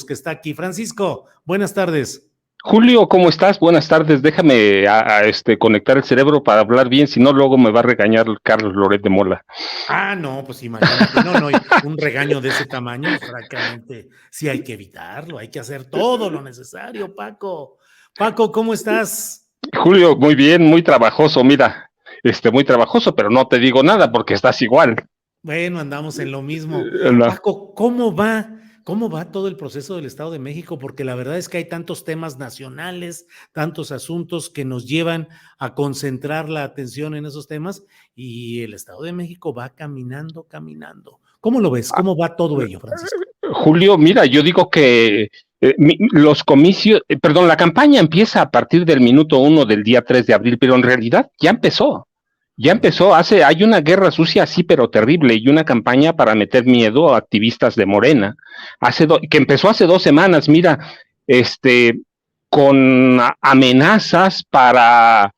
que está aquí. Francisco, buenas tardes. Julio, ¿cómo estás? Buenas tardes. Déjame conectar el cerebro para hablar bien, si no luego me va a regañar Carlos Loret de Mola. No, pues imagínate, no, un regaño de ese tamaño, francamente, sí hay que evitarlo, hay que hacer todo lo necesario, Paco. Paco, ¿cómo estás? Julio, muy bien, muy trabajoso, mira, muy trabajoso, pero no te digo nada porque estás igual. Bueno, andamos en lo mismo. No. Paco, ¿cómo va? ¿Cómo va todo el proceso del Estado de México? Porque la verdad es que hay tantos temas nacionales, tantos asuntos que nos llevan a concentrar la atención en esos temas y el Estado de México va caminando, caminando. ¿Cómo lo ves? ¿Cómo va todo ello, Francisco? Julio, mira, yo digo que los comicios, perdón, la campaña empieza a partir del minuto 1 del día 3 de abril, pero en realidad ya empezó. Ya empezó, hay una guerra sucia así, pero terrible, y una campaña para meter miedo a activistas de Morena, que empezó hace 2 semanas, mira, con amenazas para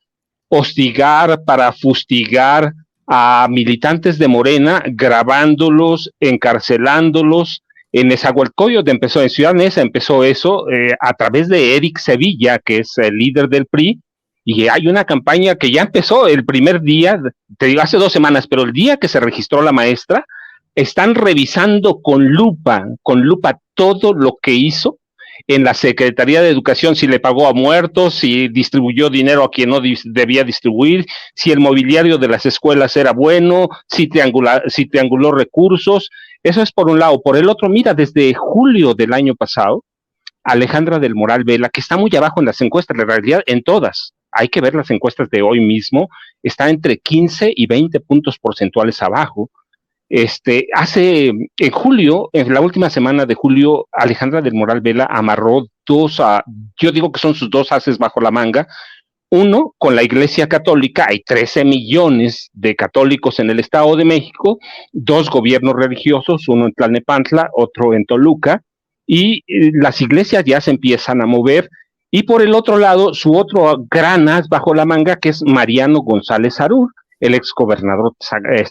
hostigar, para fustigar a militantes de Morena, grabándolos, encarcelándolos. En Nezahualcóyotl empezó, en Ciudad Neza empezó eso, a través de Eric Sevilla, que es el líder del PRI, y hay una campaña que ya empezó el primer día, te digo, hace 2 semanas, pero el día que se registró la maestra, están revisando con lupa todo lo que hizo en la Secretaría de Educación, si le pagó a muertos, si distribuyó dinero a quien no debía distribuir, si el mobiliario de las escuelas era bueno, si trianguló recursos. Eso es por un lado. Por el otro, mira, desde julio del año pasado, Alejandra del Moral Vela, que está muy abajo en las encuestas, en realidad en todas, hay que ver las encuestas de hoy mismo, está entre 15 y 20 puntos porcentuales abajo. En julio, en la última semana de julio, Alejandra del Moral Vela amarró yo digo que son sus 2 ases bajo la manga. Uno, con la Iglesia Católica, hay 13 millones de católicos en el Estado de México, 2 gobiernos religiosos, uno en Tlalnepantla, otro en Toluca, y las iglesias ya se empiezan a mover. Y por el otro lado, su otro gran as bajo la manga, que es Mariano González Harur, el exgobernador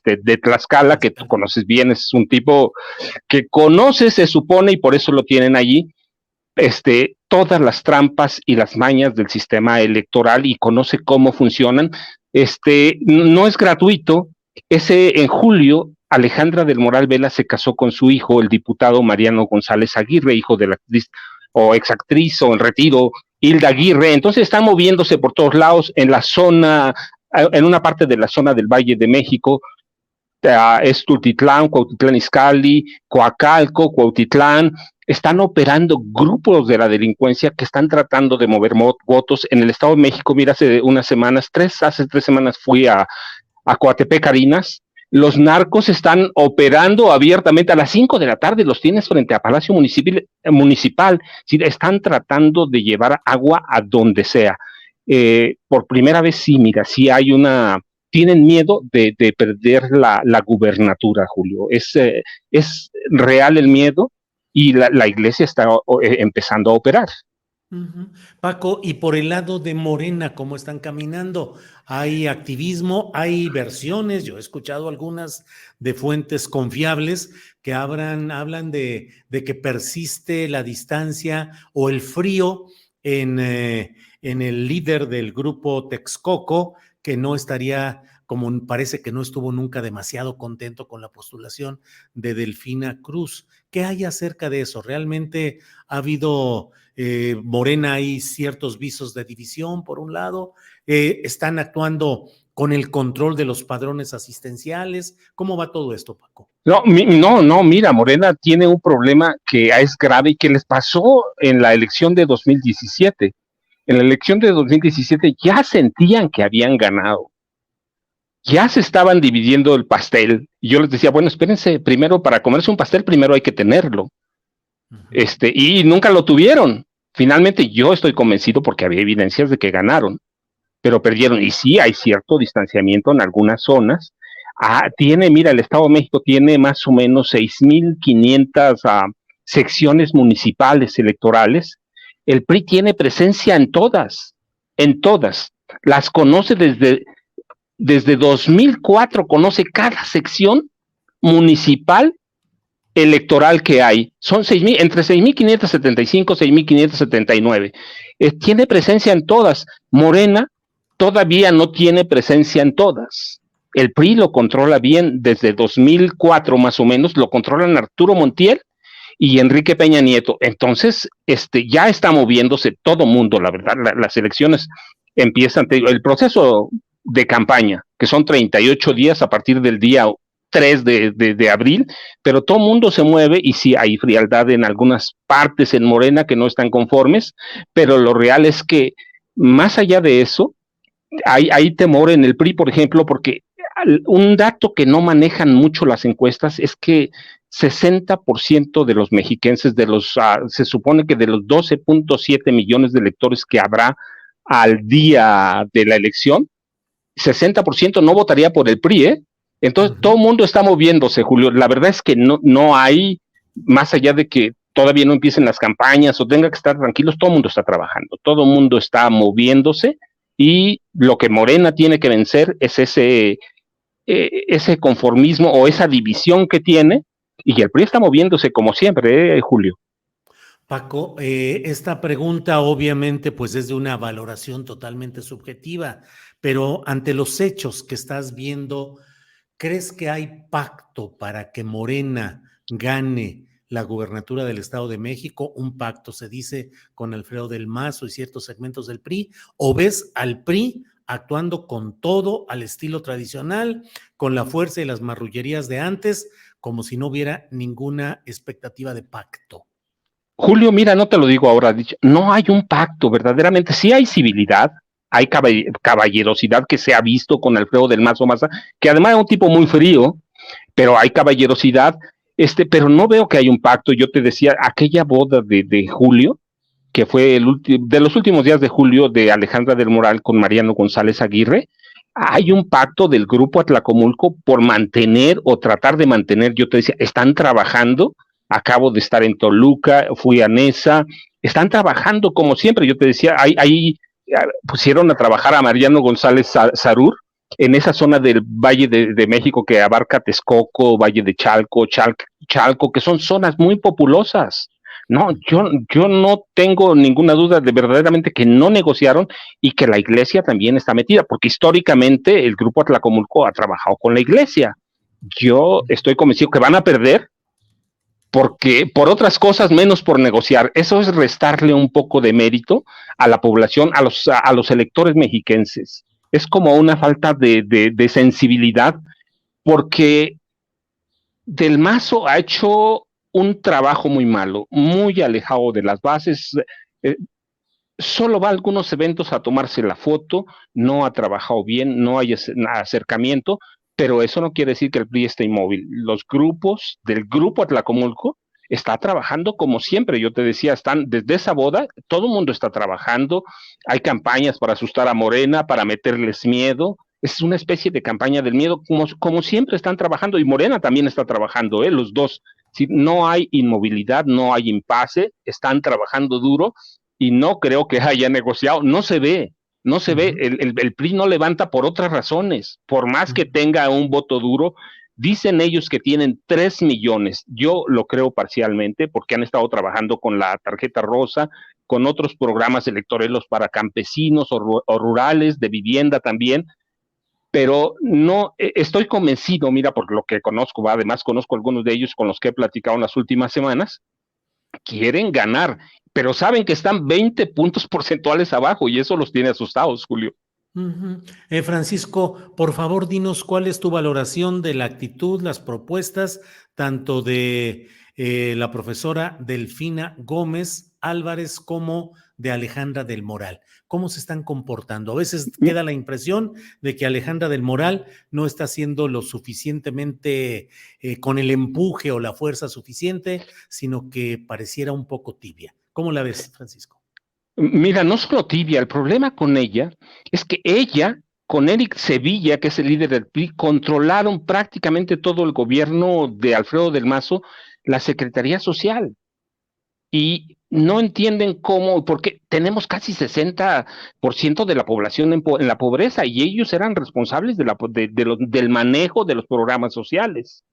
de Tlaxcala, que tú conoces bien, es un tipo que conoce, se supone, y por eso lo tienen allí, todas las trampas y las mañas del sistema electoral y conoce cómo funcionan. No es gratuito. En julio, Alejandra del Moral Vela se casó con su hijo, el diputado Mariano González Aguirre, hijo de la actriz o exactriz o en retiro, Hilda Aguirre. Entonces están moviéndose por todos lados en la zona, en una parte de la zona del Valle de México, es Tultitlán, Cuautitlán Izcalli, Coacalco, Cuautitlán. Están operando grupos de la delincuencia que están tratando de mover votos. En el Estado de México, mira, hace 3 semanas fui a Coatepec, Carinas. Los narcos están operando abiertamente a las 5 de la tarde, los tienes frente a Palacio Municipal. ¿Sí? Están tratando de llevar agua a donde sea. Por primera vez, sí, mira, sí hay tienen miedo de perder la gubernatura, Julio. Es real el miedo y la iglesia está empezando a operar. Paco, y por el lado de Morena, ¿cómo están caminando? ¿Hay activismo? ¿Hay versiones? Yo he escuchado algunas de fuentes confiables que hablan de que persiste la distancia o el frío en el líder del grupo Texcoco, que no estaría, como parece que no estuvo nunca demasiado contento con la postulación de Delfina Cruz. ¿Qué hay acerca de eso? ¿Realmente ha habido Morena, hay ciertos visos de división por un lado? ¿Están actuando con el control de los padrones asistenciales? ¿Cómo va todo esto, Paco? No, mira, Morena tiene un problema que es grave y que les pasó en la elección de 2017. En la elección de 2017 ya sentían que habían ganado. Ya se estaban dividiendo el pastel. Y yo les decía, bueno, espérense, primero para comerse un pastel, primero hay que tenerlo. Y nunca lo tuvieron. Finalmente yo estoy convencido porque había evidencias de que ganaron, pero perdieron. Y sí hay cierto distanciamiento en algunas zonas. Mira, el Estado de México tiene más o menos 6,500 secciones municipales electorales. El PRI tiene presencia en todas. Las conoce desde 2004, conoce cada sección municipal electoral que hay, son 6,000, entre 6,575, 6,579. Tiene presencia en todas. Morena todavía no tiene presencia en todas. El PRI lo controla bien desde 2004 más o menos, lo controlan Arturo Montiel y Enrique Peña Nieto. Entonces, ya está moviéndose todo mundo, la verdad. Las elecciones empiezan, el proceso de campaña, que son 38 días a partir del día 3 de abril, pero todo mundo se mueve y sí hay frialdad en algunas partes en Morena que no están conformes, pero lo real es que más allá de eso, hay temor en el PRI, por ejemplo, porque un dato que no manejan mucho las encuestas es que 60% de los mexiquenses, se supone que de los 12.7 millones de electores que habrá al día de la elección, 60% no votaría por el PRI, ¿eh? Entonces, todo el mundo está moviéndose, Julio. La verdad es que no hay, más allá de que todavía no empiecen las campañas o tenga que estar tranquilos, todo el mundo está trabajando, todo el mundo está moviéndose y lo que Morena tiene que vencer es ese conformismo o esa división que tiene, y el PRI está moviéndose como siempre, Julio. Paco, esta pregunta obviamente pues es de una valoración totalmente subjetiva, pero ante los hechos que estás viendo, ¿crees que hay pacto para que Morena gane la gubernatura del Estado de México? Un pacto, se dice, con Alfredo del Mazo y ciertos segmentos del PRI, ¿o ves al PRI actuando con todo al estilo tradicional, con la fuerza y las marrullerías de antes, como si no hubiera ninguna expectativa de pacto? Julio, mira, no te lo digo ahora, no hay un pacto, verdaderamente, sí hay civilidad, hay caballerosidad que se ha visto con Alfredo del Mazo Maza, que además es un tipo muy frío, pero hay caballerosidad, pero no veo que hay un pacto. Yo te decía, aquella boda de Julio, que fue de los últimos días de julio de Alejandra del Moral con Mariano González Aguirre, hay un pacto del grupo Atlacomulco por mantener o tratar de mantener, yo te decía, están trabajando, acabo de estar en Toluca, fui a Nesa, están trabajando como siempre, yo te decía, ahí pusieron a trabajar a Mariano González Sarur en esa zona del Valle de México que abarca Texcoco, Valle de Chalco, que son zonas muy populosas. No, yo no tengo ninguna duda de verdaderamente que no negociaron y que la iglesia también está metida, porque históricamente el grupo Atlacomulco ha trabajado con la iglesia. Yo estoy convencido que van a perder porque por otras cosas menos por negociar. Eso es restarle un poco de mérito a la población, a los electores mexiquenses. Es como una falta de sensibilidad, porque Del Mazo ha hecho un trabajo muy malo, muy alejado de las bases. eh, Solo va a algunos eventos a tomarse la foto, no ha trabajado bien, no hay acercamiento, pero eso no quiere decir que el PRI esté inmóvil. Los grupos del grupo Atlacomulco está trabajando como siempre. Yo te decía, están desde esa boda, todo el mundo está trabajando, hay campañas para asustar a Morena, para meterles miedo. Es una especie de campaña del miedo, como siempre están trabajando, y Morena también está trabajando, los dos. Si no hay inmovilidad, no hay impasse, están trabajando duro y no creo que haya negociado, no se ve, el PRI no levanta por otras razones, por más que tenga un voto duro, dicen ellos que tienen 3 millones, yo lo creo parcialmente porque han estado trabajando con la tarjeta rosa, con otros programas electorales para campesinos o rurales, de vivienda también, pero no estoy convencido, mira, por lo que conozco, además conozco algunos de ellos con los que he platicado en las últimas semanas, quieren ganar, pero saben que están 20 puntos porcentuales abajo y eso los tiene asustados, Julio. Francisco, por favor, dinos cuál es tu valoración de la actitud, las propuestas, tanto de la profesora Delfina Gómez Álvarez como de Alejandra del Moral. ¿Cómo se están comportando? A veces queda la impresión de que Alejandra del Moral no está haciendo lo suficientemente con el empuje o la fuerza suficiente, sino que pareciera un poco tibia. ¿Cómo la ves, Francisco? Mira, no solo tibia, el problema con ella es que ella, con Eric Sevilla, que es el líder del PRI, controlaron prácticamente todo el gobierno de Alfredo del Mazo, la Secretaría Social. Y no entienden cómo, porque tenemos casi 60% de la población en la pobreza y ellos eran responsables del manejo de los programas sociales.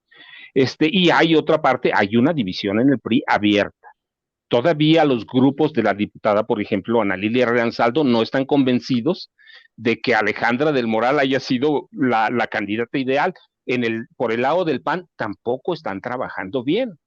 Y hay otra parte, hay una división en el PRI abierta. Todavía los grupos de la diputada, por ejemplo, Ana Lilia Ranzaldo, no están convencidos de que Alejandra del Moral haya sido la candidata ideal. Por el lado del PAN tampoco están trabajando bien.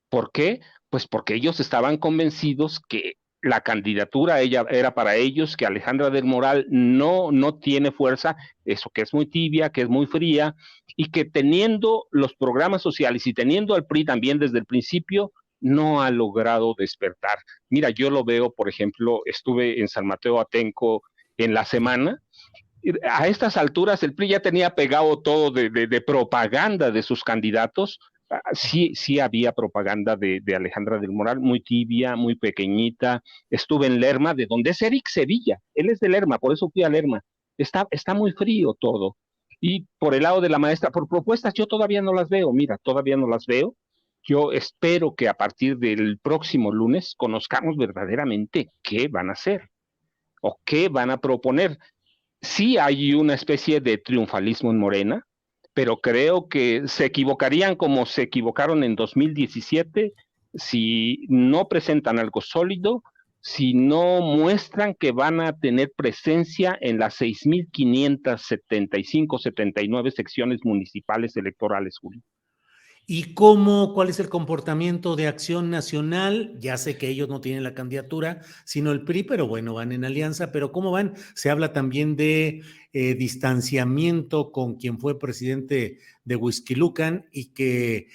¿Por qué? Pues porque ellos estaban convencidos que la candidatura ella era para ellos, que Alejandra del Moral no tiene fuerza, eso que es muy tibia, que es muy fría, y que teniendo los programas sociales y teniendo al PRI también desde el principio, no ha logrado despertar. Mira, yo lo veo, por ejemplo, estuve en San Mateo Atenco en la semana. A estas alturas el PRI ya tenía pegado todo de propaganda de sus candidatos. Sí había propaganda de Alejandra del Moral, muy tibia, muy pequeñita. Estuve en Lerma, de donde es Eric Sevilla. Él es de Lerma, por eso fui a Lerma. Está muy frío todo. Y por el lado de la maestra, por propuestas, yo todavía no las veo. Mira, todavía no las veo. Yo espero que a partir del próximo lunes conozcamos verdaderamente qué van a hacer o qué van a proponer. Sí hay una especie de triunfalismo en Morena, pero creo que se equivocarían como se equivocaron en 2017 si no presentan algo sólido, si no muestran que van a tener presencia en las 6,575, 79 secciones municipales electorales, Julio. ¿Y cuál es el comportamiento de Acción Nacional? Ya sé que ellos no tienen la candidatura, sino el PRI, pero bueno, van en alianza. Pero ¿cómo van? Se habla también de distanciamiento con quien fue presidente de Huixquilucan y que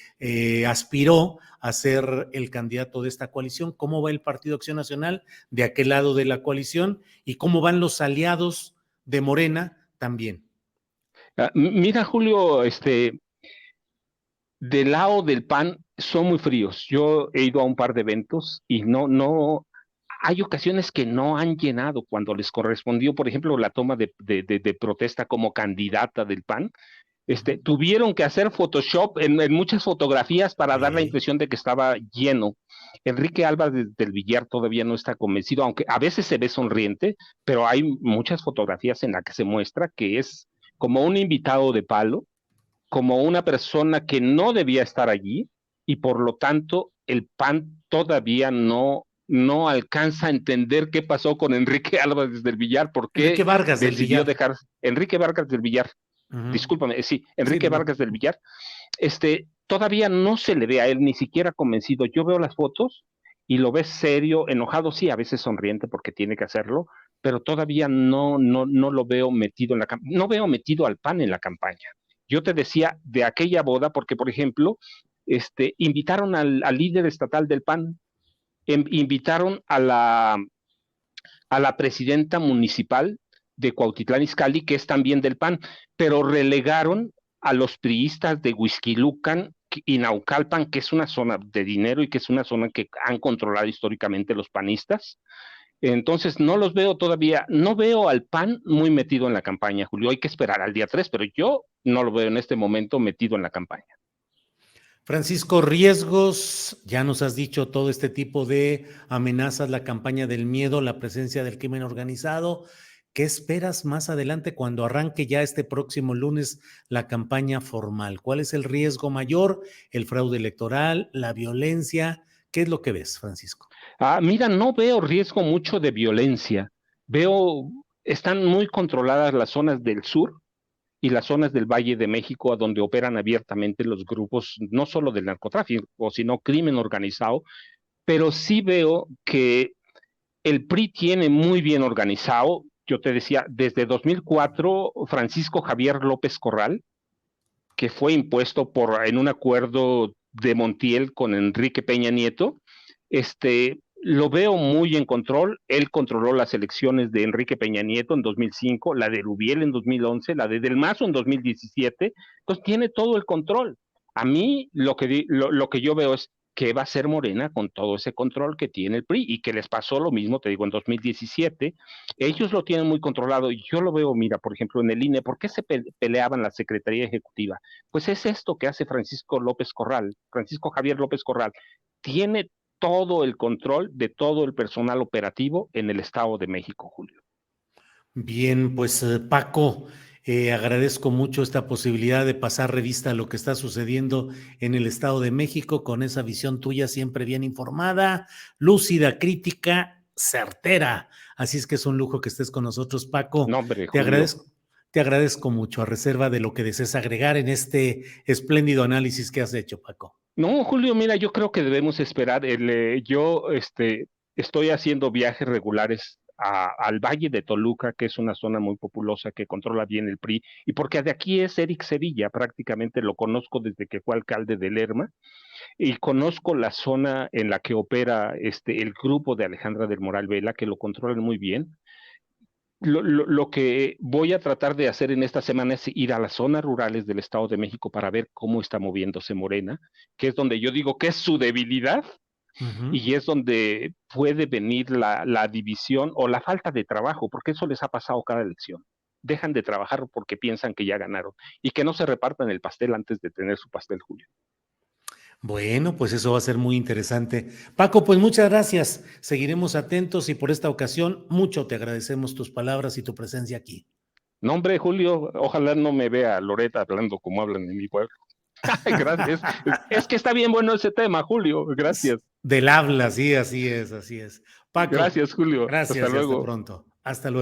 aspiró a ser el candidato de esta coalición. ¿Cómo va el Partido Acción Nacional de aquel lado de la coalición? ¿Y cómo van los aliados de Morena también? Mira, Julio, del lado del PAN son muy fríos. Yo he ido a un par de eventos y hay ocasiones que no han llenado cuando les correspondió, por ejemplo, la toma de protesta como candidata del PAN. Tuvieron que hacer Photoshop en muchas fotografías para dar la Okay. impresión de que estaba lleno. Enrique Álvarez del Villar todavía no está convencido, aunque a veces se ve sonriente, pero hay muchas fotografías en las que se muestra que es como un invitado de palo, como una persona que no debía estar allí y por lo tanto el PAN todavía no alcanza a entender qué pasó con Enrique Álvarez del Villar, por Enrique qué Vargas del decidió Villar. dejar Enrique Vargas del Villar, Ujú. discúlpame, sí, Sí, Enrique no, no. Vargas del Villar, todavía no se le ve a él ni siquiera convencido. Yo veo las fotos y lo ves serio, enojado, sí, a veces sonriente porque tiene que hacerlo, pero todavía no lo veo metido en la campaña, no veo metido al PAN en la campaña. Yo te decía de aquella boda, porque por ejemplo, invitaron al líder estatal del PAN, invitaron a la presidenta municipal de Cuautitlán Izcalli, que es también del PAN, pero relegaron a los priistas de Huixquilucan y Naucalpan, que es una zona de dinero y que es una zona que han controlado históricamente los panistas. Entonces no los veo todavía, no veo al PAN muy metido en la campaña, Julio. Hay que esperar al día 3, pero yo no lo veo en este momento metido en la campaña. Francisco, riesgos, ya nos has dicho todo este tipo de amenazas, la campaña del miedo, la presencia del crimen organizado. ¿Qué esperas más adelante cuando arranque ya este próximo lunes la campaña formal? ¿Cuál es el riesgo mayor? ¿El fraude electoral? ¿La violencia? ¿Qué es lo que ves, Francisco? Mira, no veo riesgo mucho de violencia. Veo, están muy controladas las zonas del sur y las zonas del Valle de México, a donde operan abiertamente los grupos, no solo del narcotráfico, sino crimen organizado, pero sí veo que el PRI tiene muy bien organizado. Yo te decía, desde 2004, Francisco Javier López Corral, que fue impuesto en un acuerdo de Montiel con Enrique Peña Nieto, lo veo muy en control. Él controló las elecciones de Enrique Peña Nieto en 2005, la de Rubiel en 2011, la de Del Mazo en 2017. Entonces tiene todo el control. A mí lo que yo veo es qué va a hacer Morena con todo ese control que tiene el PRI y que les pasó lo mismo, te digo, en 2017. Ellos lo tienen muy controlado y yo lo veo, mira, por ejemplo, en el INE, ¿por qué se peleaban la Secretaría Ejecutiva? Pues es esto que hace Francisco Javier López Corral. Tiene todo el control de todo el personal operativo en el Estado de México, Julio. Bien, pues Paco, Agradezco mucho esta posibilidad de pasar revista a lo que está sucediendo en el Estado de México con esa visión tuya siempre bien informada, lúcida, crítica, certera. Así es que es un lujo que estés con nosotros, Paco. No, hombre, Te Julio. agradezco, te agradezco mucho a reserva de lo que desees agregar en este espléndido análisis que has hecho, Paco. No, Julio, mira, yo creo que debemos esperar. Yo estoy haciendo viajes regulares al Valle de Toluca, que es una zona muy populosa que controla bien el PRI, y porque de aquí es Eric Sevilla, prácticamente lo conozco desde que fue alcalde de Lerma, y conozco la zona en la que opera el grupo de Alejandra del Moral Vela, que lo controlan muy bien. Lo que voy a tratar de hacer en esta semana es ir a las zonas rurales del Estado de México para ver cómo está moviéndose Morena, que es donde yo digo que es su debilidad Ujú. y es donde puede venir la división o la falta de trabajo, porque eso les ha pasado cada elección. Dejan de trabajar porque piensan que ya ganaron y que no se repartan el pastel antes de tener su pastel, Julio. Bueno, pues eso va a ser muy interesante. Paco, pues muchas gracias. Seguiremos atentos y por esta ocasión mucho te agradecemos tus palabras y tu presencia aquí. No, hombre, Julio, ojalá no me vea Loreta hablando como hablan en mi pueblo. Gracias. Es que está bien bueno ese tema, Julio. Gracias. Del habla, sí, así es, así es. Paco, Gracias, Julio. Hasta gracias y hasta luego. pronto. Hasta luego.